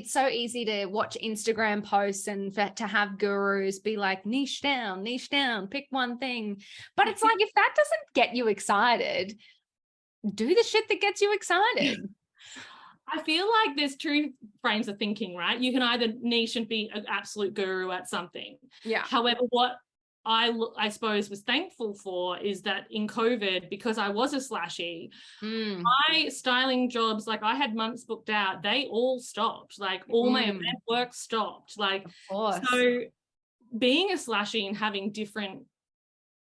it's so easy to watch Instagram posts and to have gurus be like, niche down, pick one thing. But it's like, if that doesn't get you excited, do the shit that gets you excited. I feel like there's two frames of thinking, right? You can either niche and be an absolute guru at something. Yeah. However, what I suppose was thankful for is that in COVID, because I was a slashy, my styling jobs, like I had months booked out, they all stopped. Like all my event work stopped. Like, so being a slashy and having different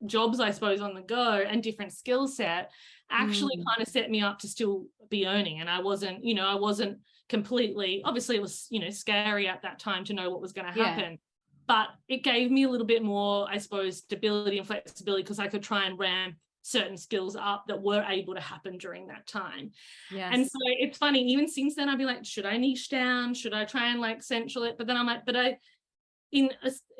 jobs, I suppose, on the go and different skill set actually kind of set me up to still be earning. And I wasn't completely, obviously it was, scary at that time to know what was going to happen. But it gave me a little bit more, I suppose, stability and flexibility because I could try and ramp certain skills up that were able to happen during that time. Yes. And so it's funny, even since then, I'd be like, should I niche down? Should I try and like central it? But then I'm like, in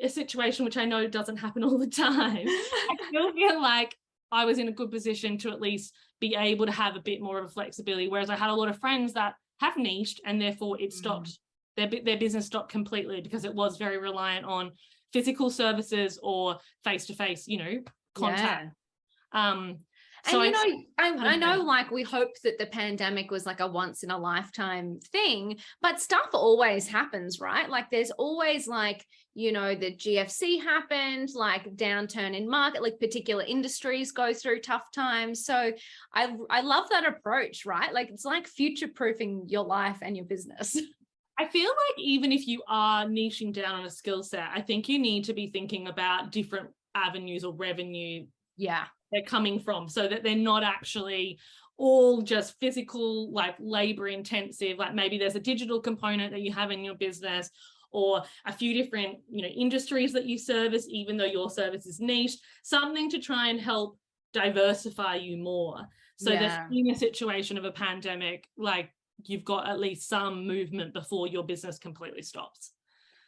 a situation which I know doesn't happen all the time, I still feel like I was in a good position to at least be able to have a bit more of a flexibility. Whereas I had a lot of friends that have niched and therefore it stopped. Their business stopped completely because it was very reliant on physical services or face-to-face, contact. So I know like we hoped that the pandemic was like a once in a lifetime thing, but stuff always happens, right? Like there's always like, the GFC happened, like downturn in market, like particular industries go through tough times. So I love that approach, right? Like it's like future-proofing your life and your business. I feel like even if you are niching down on a skill set, I think you need to be thinking about different avenues or revenue they're coming from so that they're not actually all just physical, like labor intensive, like maybe there's a digital component that you have in your business or a few different, industries that you service, even though your service is niche, something to try and help diversify you more so that in a situation of a pandemic, like you've got at least some movement before your business completely stops.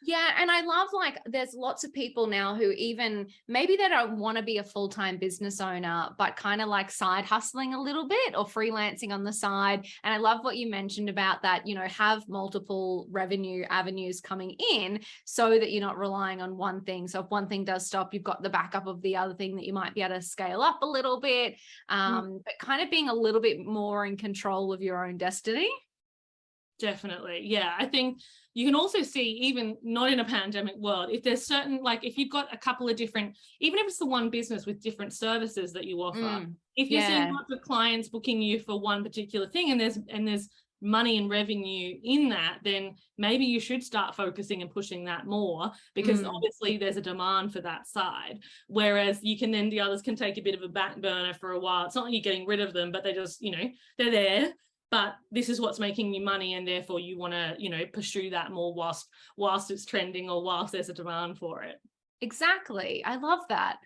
Yeah. And I love like there's lots of people now who even maybe they don't want to be a full-time business owner, but kind of like side hustling a little bit or freelancing on the side. And I love what you mentioned about that, have multiple revenue avenues coming in so that you're not relying on one thing. So if one thing does stop, you've got the backup of the other thing that you might be able to scale up a little bit, but kind of being a little bit more in control of your own destiny. Definitely. Yeah. I think you can also see, even not in a pandemic world, if there's certain, like if you've got a couple of different, even if it's the one business with different services that you offer, if you're seeing lots of clients booking you for one particular thing and there's money and revenue in that, then maybe you should start focusing and pushing that more because obviously there's a demand for that side. Whereas the others can take a bit of a back burner for a while. It's not like you're getting rid of them, but they just, they're there. But this is what's making you money and therefore you want to, pursue that more whilst it's trending or whilst there's a demand for it. Exactly. I love that.